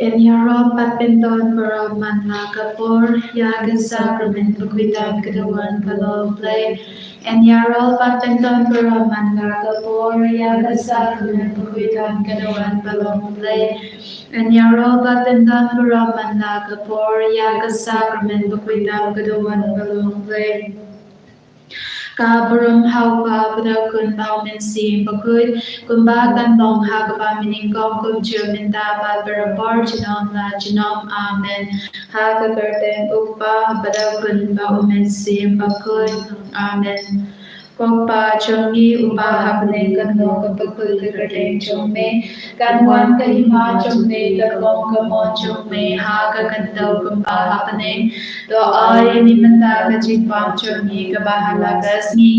Kenyaro Papendon Paraman Nakapur Yaga Sacrament Bukitan Kadawan Kalom Play Kenyaro Papendon Paraman Nakapur Yaga Sacrament Bukitan Kadawan Kalom Play Kenyaro Papendon Paraman Nakapur Yaga Sacrament Bukitan Kadawan Kalom Play Kaburum haupa pada kun bau min sim bakut kun ba kan long ha ka ba min kom kum chu min da ba berapor chinom la chinom amen ha ka kerten upa pada kun bau min sim bakut amen Kokpa chongi upa hapne kanlo kapakul kerten chongme kanwan kahima chongme kalong kamon chongme ha ka kantau kumpa hapne do ay nimanda ka jipam chongi ka bahala kasni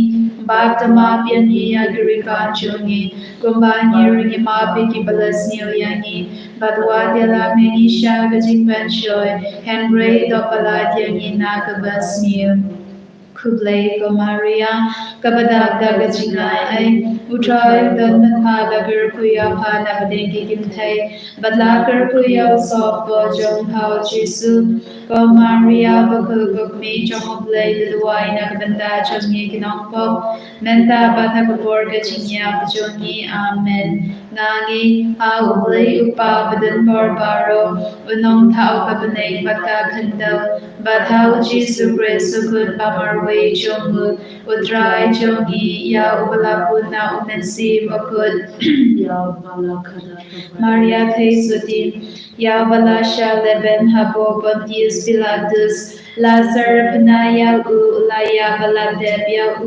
Baptama piani agrikan chongi kumba niringi mapi ki balasni yangi badwa dela menisha ka jingban shoy henry do palatiangi na ka basni Kublai ko Maria, kabadag dagat sinay ay utray dan magpadagar kuya pa na badegi gintay, badlagar kuya usop po jong hao jisu, ko Maria bakugog mi jong oblay daduay na kabanda jong ni kinongpok, menta bata kabor ka chinya jongi amen. Nangi hao oblay upa badan barbaro, unong tao kabanay bata kandal, Bathau Jesu Christ kun pamarway jong utray jong ya ubalapuna umensi makut Maria Thesutin ya balasha leben habo Pontius Pilatus Lazar penaya ulaya baladeb ya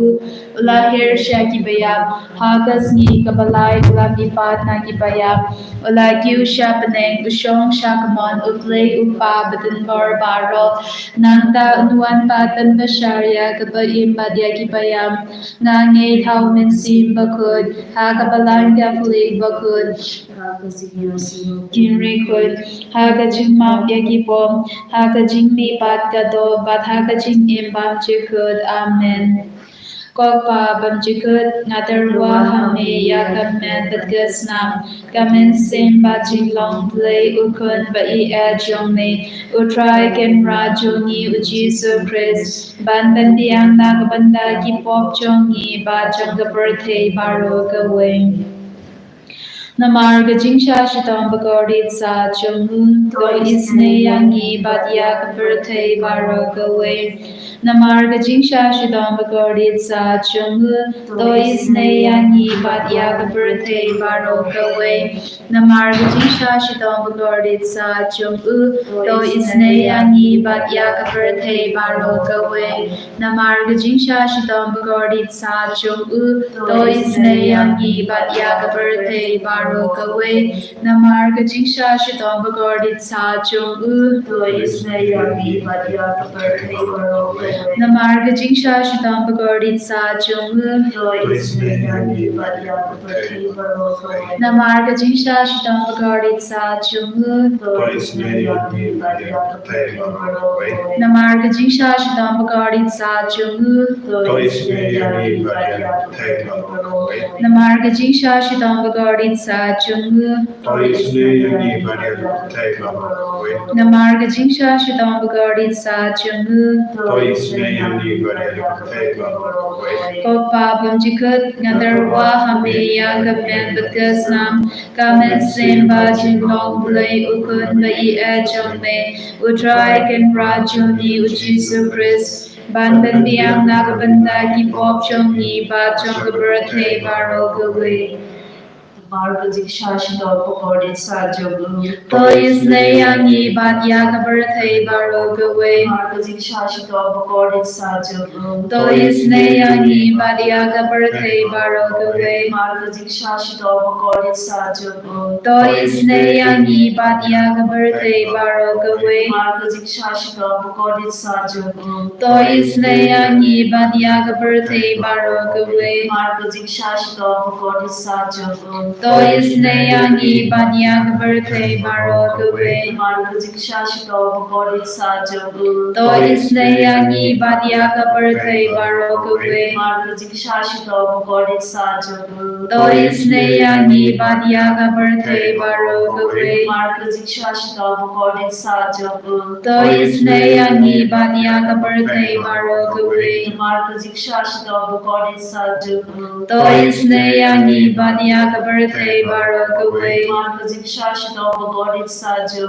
ulahir syakibaya hagas ni kabalay ulamipat na kibaya ulagiu siya peneng usyong syakamon utlay upa badan barbaro Nangta unuan patan basharya kapaim badya kipayam Nange tau min sim bakud Ha kapalang kaplig bakud Kinri kud Ha kajing mam yakipom Ha kajing mi pat kado Bat ha kajing imbam chikud Amen Kokpa bamjikut ngaterwa hame ya kamen batgas nam kamen sim bajing long play ukun ba I jong me utrai ken ra jongi ujisu Chris ban ban diang na kabanda ki pop jongi ba jong ka birthday baro ka wing Namarga jingsha shitam bagodit sa chungun do isne yangi badya kabirte barogawe. Namarga jingsha shitam bagodit sa chungun do isne yangi badya kabirte barogawe. Namarga jingsha shitam bagodit sa chungun do isne yangi badya kabirte barogawe. Namarga jingsha shitam bagodit sa chungun do isne yangi badya kabirte barogawe. Namarga jingsha shitom bagordit sa chung Namarga jingsha shitom bagordit sa chung Namarga jingsha shitom bagordit sa chung Namarga jingsha shitom bagordit sa chung Namarga jingsha shitom bagordit sa chung Namarga jingsha shitom bagordit sa chung Kokpa bumjikut ngadarwa hame ya gamen batgas nam kamen semba jinglong blay ukun ba I jong me utray ken rajuni ujisu Chris ban ban biang nagabanda ki pop jong ni ba jong ka birthday baro gawe Marga jingsha shitom bagordit sa chung To isne yangi badya ka birthday baro gawe Marga jingsha shitom bagordit sa chung To isne yangi badya ka birthday baro gawe Marga jingsha shitom bagordit sa chung To isne yangi badya ka birthday baro gawe Marga jingsha shitom bagordit sa chung To isne yangi badya ka birthday baro gawe Marga jingsha shitom bagordit sa chung Toisneyangi Badiag birthday Barok away. Margazik Shashito Bogodi Sajo. Toisneyangi Badiag birthday Barok away. Margazik Shashito Bogodi Sajo. Toisneyangi Badiag birthday Barok away. Margazik Shashito Bogodi Sajo. Toisneyangi Badiag birthday Barok away. Margazik Shashito Bogodi Sajo. Toisneyangi Badiag birthday Barok away. Margazik Shashito Bogodi Sajo.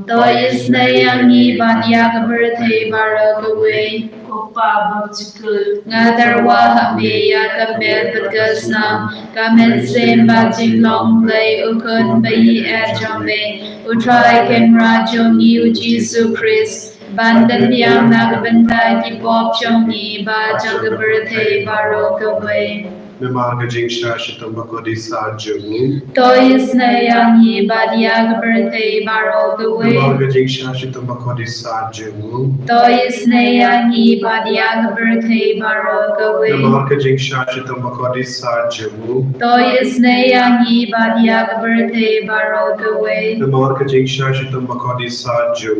Toisneyangi Badiag birthday Barok away. Opa Bukjikul. Ngadarwa Hameya Kamel Badgasnam Kamen Semba Jinglong Play Ukun Bayi Ajame Utrai Ken Rajong Yu Jesus Christ Bandan Yang Nagabanda Ki Pop Chong Yi Ba Jang Birthday Barok away. Namarga Jingsha Shitambakodi Sajo. Toisneyangi Badiag birthday Barok away. Namarga Jingsha Shitambakodi Sajo. Toisneyangi Badiag birthday Barok away. Namarga Jingsha Shitambakodi Sajo. Toisneyangi Badiag birthday Barok away. Namarga Jingsha Shitambakodi Sajo.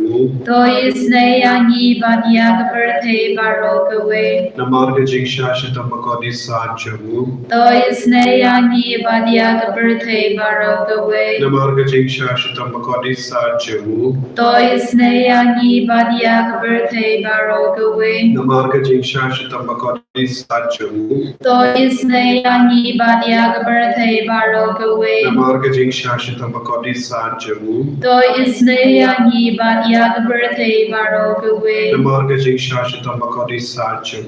Toisneyangi Badiag birthday Barok away. Namarga Jingsha Shitambakodi Sajo. Toisneyangi Badiag birthday Barok away. Namarga Jingsha Shitambakodi Sajo. Toisneyangi Badiag birthday Barok away. Namarga Jingsha Shitambakodi Sajo. Toisneyangi Badiag birthday Barok away. Namarga Jingsha Shitambakodi Sajo. Toisneyangi Badiag birthday Barok away. Namarga Jingsha Shitambakodi Sajo.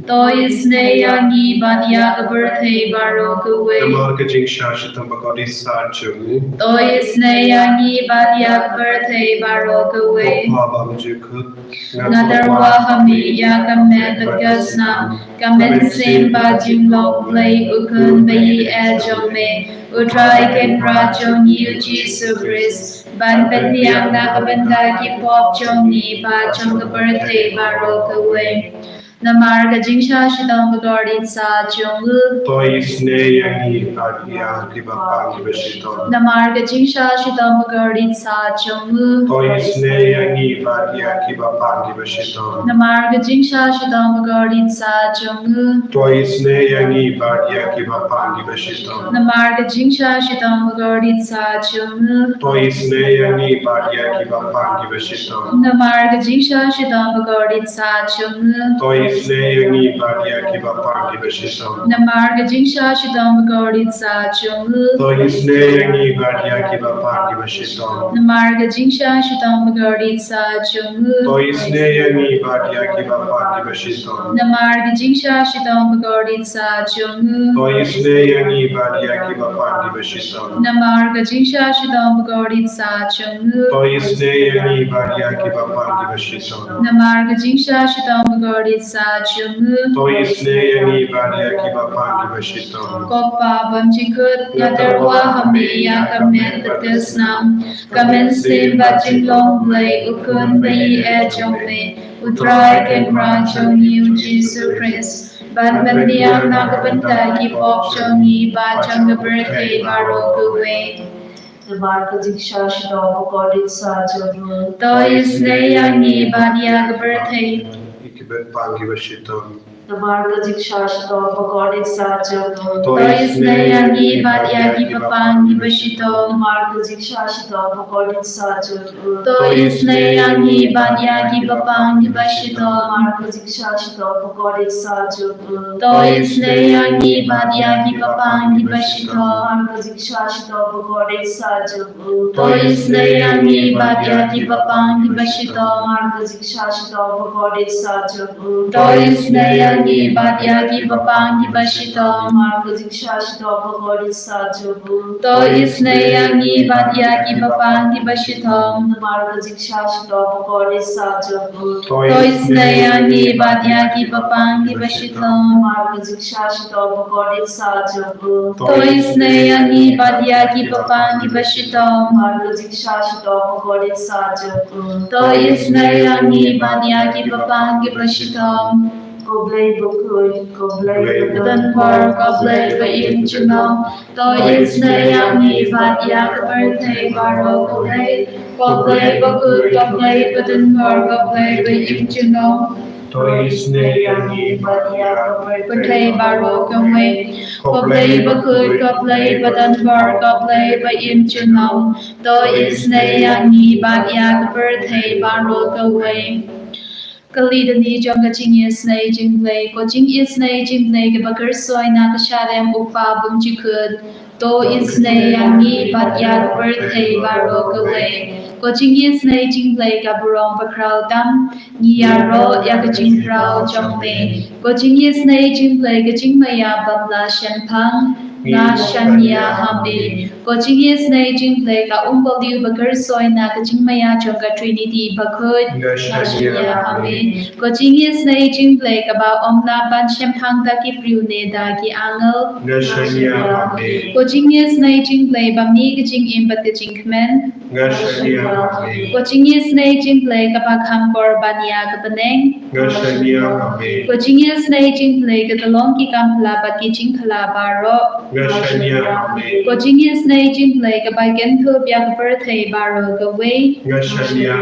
Toisneyangi Badiag birthday Barok away. Namarga Jingsha Shitambakodi Sajo. Toisneyangi Badiag birthday Barok away. Opa Bukjikul. Ngadarwa Hameya Kamel Badgasnam Kamen Semba Jinglong Play Ukun Bayi Ajame Utrai Ken Rajong Yu Jesus Christ Bandan Yang Nagabanda Ki Pop Chong Yi Ba Jang birthday Barok away. Namarga Jingsha Shitong Bogordit Sa Jong. Toisneyangi Badiya Kibapang Vishito. Namarga Jingsha Shitong Bogordit Sa Jong. Toisneyangi Badiya Kibapang Vishito. Namarga Jingsha Shitong Bogordit Sa Jong. Toisneyangi Badiya Kibapang Vishito. Namarga Jingsha Shitong Bogordit Sa Jong. Toisneyangi Badiya Kibapang Vishito. Namarga Jingsha Shitong Bogordit Sa Jong. Toisneyangi Badiya Kibapang Vishito. Namarga Jingsha Shitong Bogordit Sa Jong. Toisneyangi Badiya Kibapang Vishito. Namarga Jingsha Shitong Bogordit Sa Jong. Toisneyangi Badiya Kibapang Vishito. Namarga Jingsha Shitong Bogordit Sa Jong. Toisneyangi Badiya Kibapang Vishito. Namarga Jingsha Shitong Bogordit Sa Jong. Toisneyangi Badiya Kibapang Vishito. Namarga Jingsha Shitong Bogordit Sa Jong. Toisneyangi Badiya Kibapang Vishito. Kopa Bamjikut Ngadarwa Hameya Kamen Badgasnam Kamen Semba Jinglong Play Ukun Bayi Ajame Utrai Ken Rajong Yu Jesus Christ Bandan Yang Nagabanda Ki Pop Chong Yi Ba Jang birthday Barok away. Margazik Shashito Bogodi Sajo. Toisneyangi Badiag birthday. Ikibapang Vishito. Margazik Shashito Bogodi Sajo. Toisneyangi Badiag Kibapang Bashito. Margazik Shashito Bogodi Sajo. Toisneyangi Badiag Kibapang Bashito. Margazik Shashito Bogodi Sajo. Toisneyangi Badiag Kibapang Bashito. Margazik Shashito Bogodi Sajo. Toisneyangi Badiag Kibapang Bashito. Margazik Shashito Bogodi Sajo. Toisneyangi Badiag Kibapang Bashito. Margazik Shashito Bogodi Sajo. Toisneyangi Badiag Kibapang Bashito. Margazik Shashito Bogodi Sajo. Toisneyangi Badiag Kibapang Bashito. Margazik Shashito Bogodi Sajo. Toisneyangi Badiag Kibapang Bashito. Margazik Shashito Bogodi Sajo. Toisneyangi Badiag Kibapang Bashito. Koblai bukut, koblai Dan bar koblai ba in chunong, to isne yangi vat yak birthday baro koblai bakut koblai ba dan bar koblai ba in chunong, Toisne yangi badia birthday baro koblai bakut koblai ba dan bar koblai ba in chunong, to isne yangi vat yak birthday baro Kalidani Jong Jingisynei Jinglei ko Jingisynei Jinglei ke bakar soy na kasharem upa bum jikud to isnei yangi bat yak birthday baro kawai ko Jingisynei Jinglei ka burong bakrau dam niyaro yak jingrau jongme ko Jingisynei Jinglei ke jingmaya babla shenpang na shanya hambe ko Jingisynei Jinglei ka umbaliu bakar soy na ka jingmaya jongka Trinity bakud na shanya hambe ko Jingisynei Jinglei ka ba omna ban shempang da ki priune da ki angel Gashanya ko Jingisynei Jinglei ba mi ka jing imbat ka jing kmen Gashanya ko Jingisynei Jinglei ka ba khampor bania ka baneng Gashanya ko Jingisynei Jinglei ka talong ki kampla ba ki jing khala baro Gashanya ko Jingisynei Jinglei ka ba gentho bia ka birthday baro ka wei Gashanya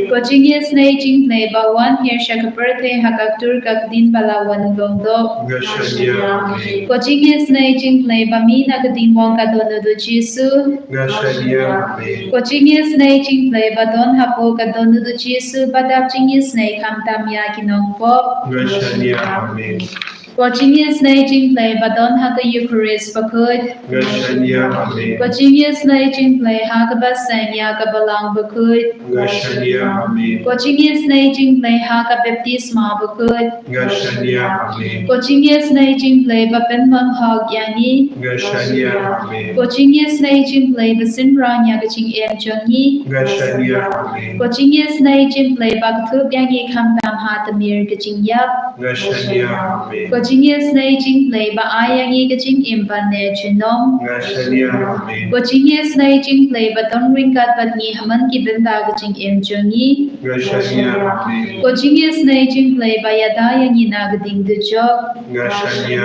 ko Jingisynei Jinglei ba wan year siya ka birthday hakak tur kak din bala wan gongdo Gashanya ko Jingisynei Jinglei ba mi na ka din wong ka dono do Jisu Gashanya ko Jingisynei Jinglei ba don hapo ka dono do Jisu ba dap Jingisynei kam tam ya kinong po Gashanya ko Jingisynei Jinglei ba don ha ka Eucharist ba kud Gashanya ko Jingisynei Jinglei ha ka ba sang ya ka balang ba kud Gashanya ko Jingisynei Jinglei ha ka baptisma ba kud Gashanya ko Jingisynei Jinglei ba penmang hog yani Gashanya ko Jingisynei Jinglei ba sinrang ya ka jing em jongi Gashanya ko Jingisynei Jinglei ba ka thup yangi kam tam ha ta mir ka jing yap Gashanya ko Jingisynei Jinglei ba ayangi ka jing imba ne chinom Gashanya ko Jingisynei Jinglei ba don ring kat bat ni haman ki benda ka jing em jongi Gashanya ko Jingisynei Jinglei ba yada yangi na ka ding de jok Gashanya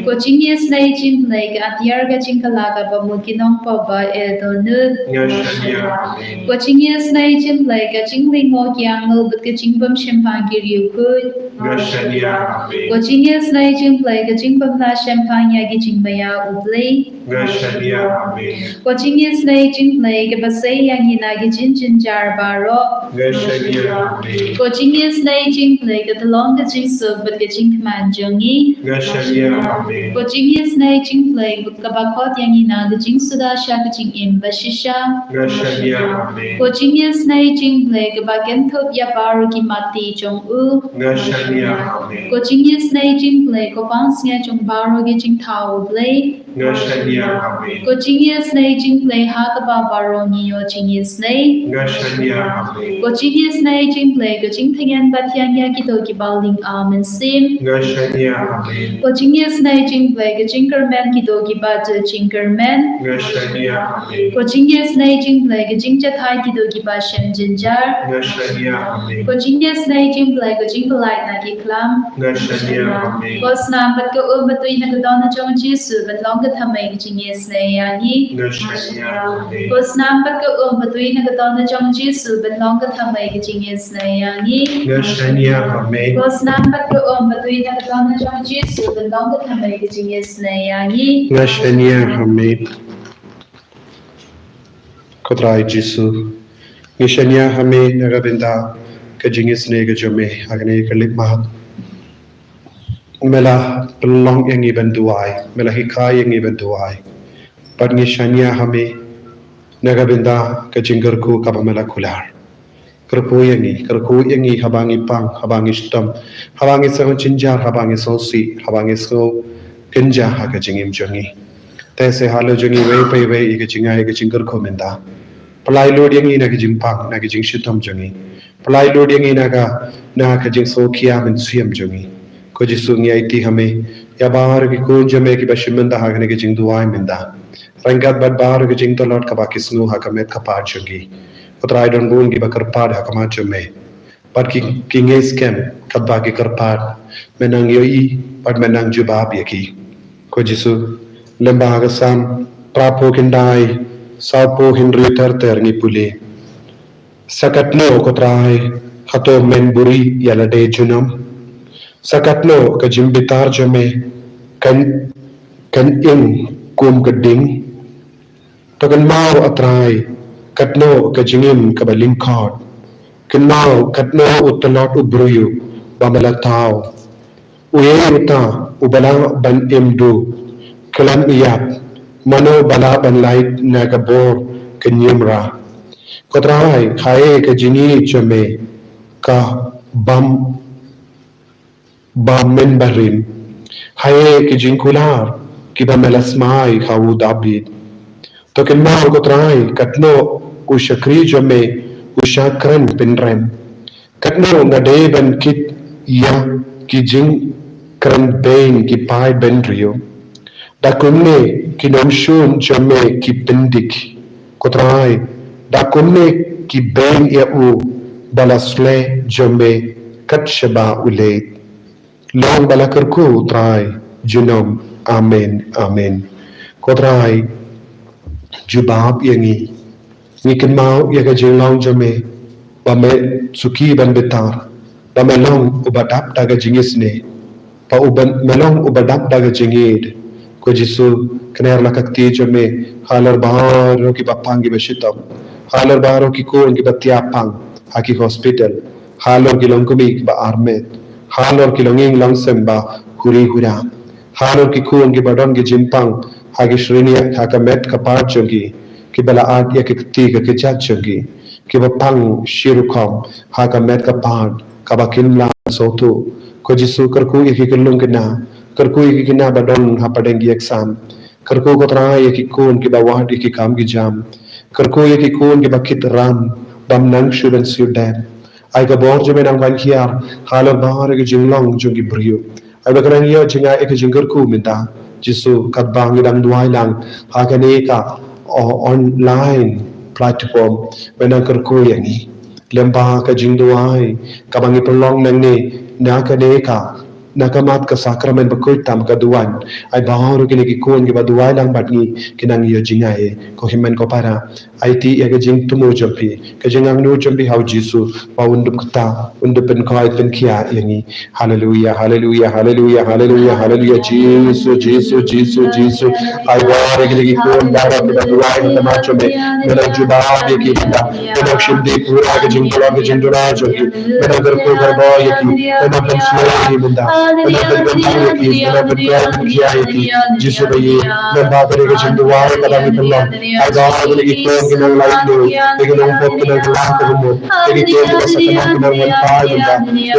ko Jingisynei Jinglei ka atyar ka jing kala ka ba mo kinong pa ba e do nu Gashanya ko Jingisynei Jinglei ka jingling mo kyang ngul bat ka jingbam shempang ki riu kud Gashanya ko Jingisynei Jinglei ka jingbam la shempang ya ki jingmaya ublei Gashanya ko Jingisynei Jinglei ka ba say yang hina ki jin jar baro Gashanya ko Jingisynei Jinglei ka talong ka jing sub bat ka jing kman jongi Gashanya ko Jingisynei Jinglei ka ba kot yang hina ka jing suda sha ka jing im ba shisha Gashanya ko Jingisynei Jinglei ka ba genthop ya baro ki mati jong u Gashanya ko Jingisynei Jinglei ko pangsnya jong baro ki jing thau blei Gashanya ko Jingisynei Jinglei ha ka ba baro ni yo Jingisynei Gashanya ko Jingisynei Jinglei ka jing thayan ba thiang ya ki to ki baling amen sim Gashanya ko Jingisynei Jinglei ka jinkerman ki to ki ba to jinkerman Gashanya ko Jingisynei Jinglei ka jing chathai ki to ki ba shem jinjar Gashanya ko Jingisynei Jinglei ka jing polite na ki klam Gashanya ko snam bat ka batui na ka dona jong Jisu bat long ka thamai ki Jingisynei yani Gashanya ko snam bat ka batui na ka dona jong Jisu bat long ka thamai ki Jingisynei yani Gashanya ko snam bat ka batui na ka dona jong Jisu bat long ka thamai ki Jingisynei yani Gashanya Kodrai Jisu Gashanya Nagabinda Kajingisynei Gajome Agni Kalip Mahat Mela Long Yang Even Duai Mela Hikai Yang Even Duai But Gashanya Nagabinda Kajingarku Kabamela Kular Kerpu yangi habangi pang habangi stom habangi so chinjar habangi so si habangi so kenja haga jingim jongi tese halo jongi we pe ige jinga ige jingar komenda palai lord yangi na jing pang na jing shitom jongi palai lord yangi na ka jing so kia men suyam jongi ko jisungi aiti hame ya bahar ki ko jame ki bashimenda haga ne jing duai menda rangat bad bahar ki jing to lord ka bakisnu haga met ka pa jongi Putrai don bun gi bakar pad hakama chume pat ki nges kem kat ba ki karpat menang yoi pat menang jubab yaki ko jisu lemba ga sam prapo kindai saupo hinri ter ni puli sakatno ko trai khato men buri yala de junam sakatno ka jimbitar jame kan kan in kum gading to kan mau atrai katno ka jingim ka baling khot kan mau katno utalot ubruyu bamalatao uyeta ubala ban imdu kalam iyap mano bala ban light nagabor kanyumra kotrai khae ka jingi chame ka bam bam men barim hae ki jinkular ki bamelasmai khawu dabit to ken mau ko trai katno ushakri jame ushakran pinrem katno ngade ban kit ya ki jing kran bain ki pai ben rio da kunne ki nom shun jame ki pendik ko trai da kunne ki bain ya u balasle jame kat shaba ule long balakarku trai junom amen amen ko trai jubab yangi ni kan mau ya ka jinglang jame ba me suki ban betar ba melong ubadap daga jingisne pa uban melong ubadap daga jingid ko jisu kner la kakti jame halar bahar ki bapangi beshitam halar bahar ki ko ki batiapang haki hospital halor ki longkumi ba armet halor ki longing langsem ba huri hura halor ki ko ki badon ki jimpang hagi shrinia haka met kapar jongi ki bala art ya ki tiga ki chachongi ki bapang shirukom haka met kapar kabakin la sotu ko jisu karku ya ki kelung kena karku ya ki kena badon hapadengi exam karku ko tra ya ki kun ki bawad ki kam ki jam karku ya ki kun ki bakit ram bam nang shudan sudam ai ka bor jeme nang van kiar halar bahar ki jinglong jongi brio ai bakrang yo jinga ek jingar ku minta jisu kat bang dang duai lang hakane ka online platform menang kerku yang ni lemba ka jingduai ka bangi pelong nang ni na ka ne ka nakamat ka sakramen bakoy tam ka duan ay baharo kini ki kun ki baduai lang bat ni kinang yo jingai ko himen ko para IT ya ka jing tumo jampi ka jingang no jampi how jisu pa undup kata undupen ko ay pen kia yangi hallelujah hallelujah hallelujah hallelujah hallelujah jisu jisu jisu jisu ay baharo kini ki kun bara ki baduai na macho me mena juba be ki hinda mena shimdi pura ka jingula ka jindura jampi mena gar ko gar boy ki mena ben slow ki minda mena ben ben ki mena ben kia ki jisu be mena ba ka jindua ka da mi pello ay baharo kini ki kun ki nang lai do ki nang pop ki nang la ka mo ki ki ka sakana ki nang wan pa minda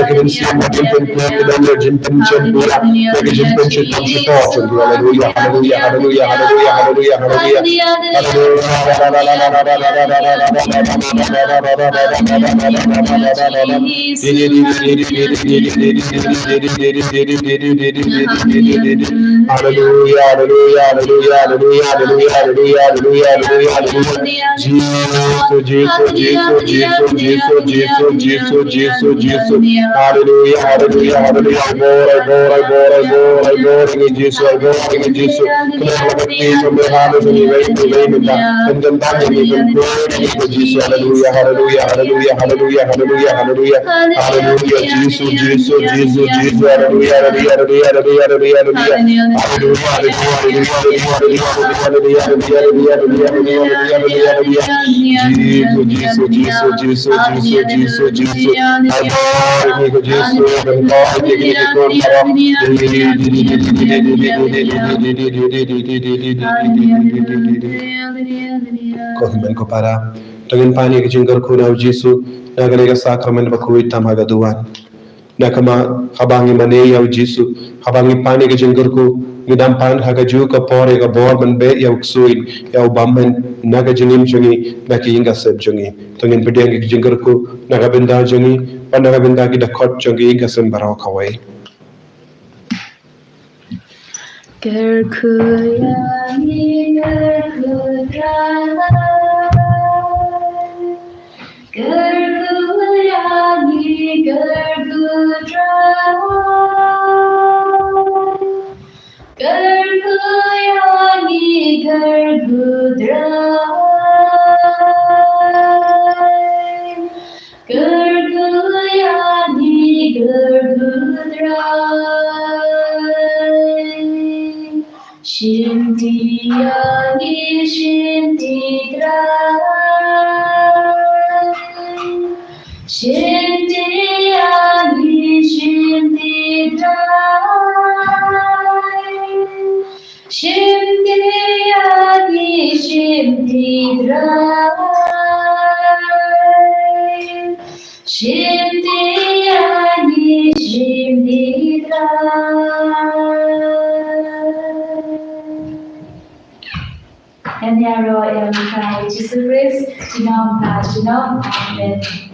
ki rin si ma kin pen ko ki nang jin pen chen pura ki jin pen chen tam shi to hallelujah hallelujah hallelujah hallelujah hallelujah hallelujah hallelujah hallelujah hallelujah hallelujah hallelujah hallelujah hallelujah Jesus Jesus Jesus Jesus Jesus Jesus Jesus Jesus Jesus hallelujah hallelujah hallelujah glory Jesus glory Jesus kenapa kita berharap ini baik dan tentang ini glory Jesus hallelujah hallelujah hallelujah hallelujah hallelujah hallelujah hallelujah Jesus Jesus Jesus Jesus hallelujah hallelujah hallelujah hallelujah hallelujah Kohimen ko para tangin pani ke jinggar kuna Jesu nagane ka sakramen bakui tamaga duan nakama habangi mane yaw Jesu habangi pani ke jinggar ku ngidam pan haga ju ka pore ka bor man be yaw ksuin yaw bammen naga jingim jungi naki inga seb jungi tangin pedeng ke jinggar ku naga benda jungi panaga benda ki dakot jungi inga sem barau kawai Gerkuyangi gerkuyangi Garguyani Gargudrai Garguyani Gargudrai Shintiyani Shintidrai Shintiyani Shintidrai Shintiyani Shintidrai Shintiyani Shintidrai. And narrow el kai Jesus Christ, Jinong, Jinong, Amen.